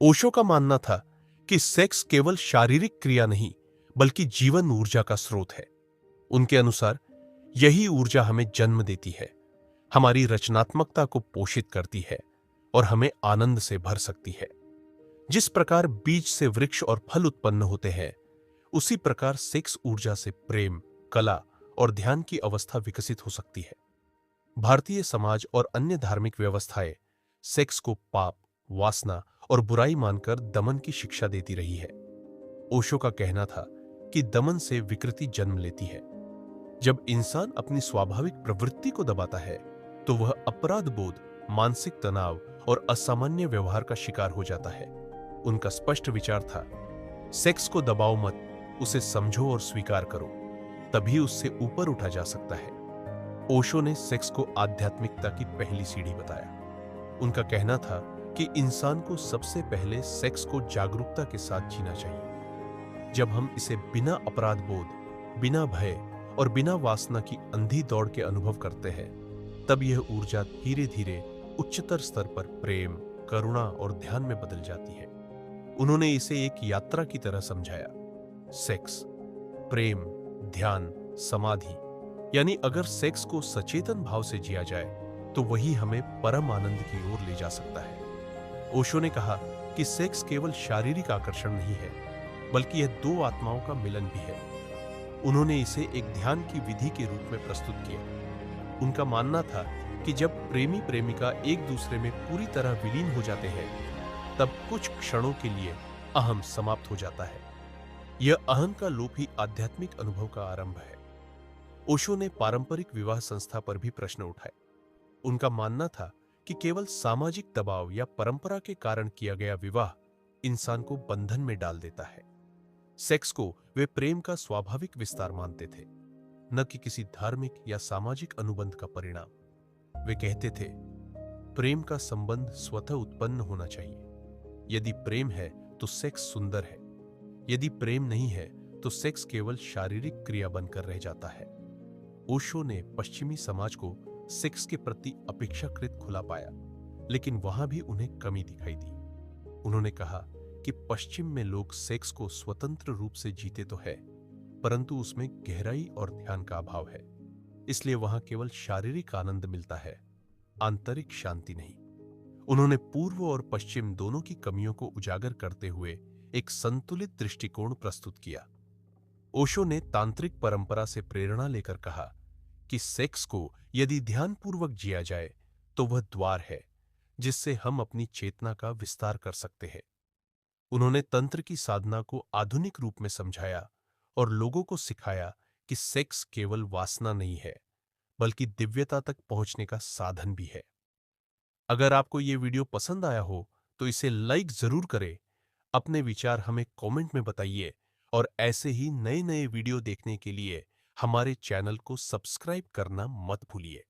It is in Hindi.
ओशो का मानना था कि सेक्स केवल शारीरिक क्रिया नहीं बल्कि जीवन ऊर्जा का स्रोत है। उनके अनुसार यही ऊर्जा हमें जन्म देती है, हमारी रचनात्मकता को पोषित करती है और हमें आनंद से भर सकती है। जिस प्रकार बीज से वृक्ष और फल उत्पन्न होते हैं, उसी प्रकार सेक्स ऊर्जा से प्रेम, कला और ध्यान की अवस्था विकसित हो सकती है। भारतीय समाज और अन्य धार्मिक व्यवस्थाएं सेक्स को पाप, वासना और बुराई मानकर दमन की शिक्षा देती रही है। ओशो का कहना था कि दमन से विकृति जन्म लेती है। जब इंसान अपनी स्वाभाविक प्रवृत्ति को दबाता है, तो वह अपराध बोध, मानसिक तनाव और असामान्य व्यवहार का शिकार हो जाता है। उनका स्पष्ट विचार था, सेक्स को दबाओ मत, उसे समझो और स्वीकार करो, तभी उससे ऊपर उठा जा सकता है। ओशो ने सेक्स को आध्यात्मिकता की पहली सीढ़ी बताया। उनका कहना था कि इंसान को सबसे पहले सेक्स को जागरूकता के साथ जीना चाहिए। जब हम इसे बिना अपराध बोध, बिना भय और बिना वासना की अंधी दौड़ के अनुभव करते हैं, तब यह ऊर्जा धीरे धीरे उच्चतर स्तर पर प्रेम, करुणा और ध्यान में बदल जाती है। उन्होंने इसे एक यात्रा की तरह समझाया। सेक्स, प्रेम, ध्यान, समाधि, यानी अगर सेक्स को सचेतन भाव से जिया जाए तो वही हमें परम आनंद की ओर ले जा सकता है। ओशो ने कहा कि सेक्स केवल शारीरिक आकर्षण नहीं है, बल्कि यह दो आत्माओं का मिलन भी है। उन्होंने इसे एक ध्यान की विधि के रूप में प्रस्तुत किया। उनका मानना था कि जब प्रेमी प्रेमिका एक दूसरे में पूरी तरह विलीन हो जाते हैं, तब कुछ क्षणों के लिए अहम समाप्त हो जाता है। यह अहम का लोप ही आध्यात्मिक अनुभव का आरंभ है। ओशो ने पारंपरिक विवाह संस्था पर भी प्रश्न उठाए। उनका मानना था कि केवल सामाजिक दबाव या परंपरा के कारण किया गया विवाह इंसान को बंधन में डाल देता है। सेक्स को वे प्रेम का स्वाभाविक विस्तार मानते थे, न कि किसी धार्मिक या सामाजिक अनुबंध का परिणाम। वे कहते थे, प्रेम का संबंध स्वतः उत्पन्न होना चाहिए। यदि प्रेम है तो सेक्स सुंदर है, यदि प्रेम नहीं है तो सेक्स केवल शारीरिक क्रिया बनकर रह जाता है। ओशो ने पश्चिमी समाज को सेक्स के प्रति अपेक्षाकृत खुला पाया, लेकिन वहां भी उन्हें कमी दिखाई दी। उन्होंने कहा कि पश्चिम में लोग सेक्स को स्वतंत्र रूप से जीते तो है, परंतु उसमें गहराई और ध्यान का अभाव है। इसलिए वहां केवल शारीरिक आनंद मिलता है, आंतरिक शांति नहीं। उन्होंने पूर्व और पश्चिम दोनों की कमियों को उजागर करते हुए एक संतुलित दृष्टिकोण प्रस्तुत किया। ओशो ने तांत्रिक परंपरा से प्रेरणा लेकर कहा कि सेक्स को यदि ध्यानपूर्वक जिया जाए तो वह द्वार है जिससे हम अपनी चेतना का विस्तार कर सकते हैं। उन्होंने तंत्र की साधना को आधुनिक रूप में समझाया और लोगों को सिखाया कि सेक्स केवल वासना नहीं है, बल्कि दिव्यता तक पहुंचने का साधन भी है। अगर आपको ये वीडियो पसंद आया हो तो इसे लाइक जरूर करें, अपने विचार हमें कमेंट में बताइए और ऐसे ही नए नए वीडियो देखने के लिए हमारे चैनल को सब्सक्राइब करना मत भूलिए।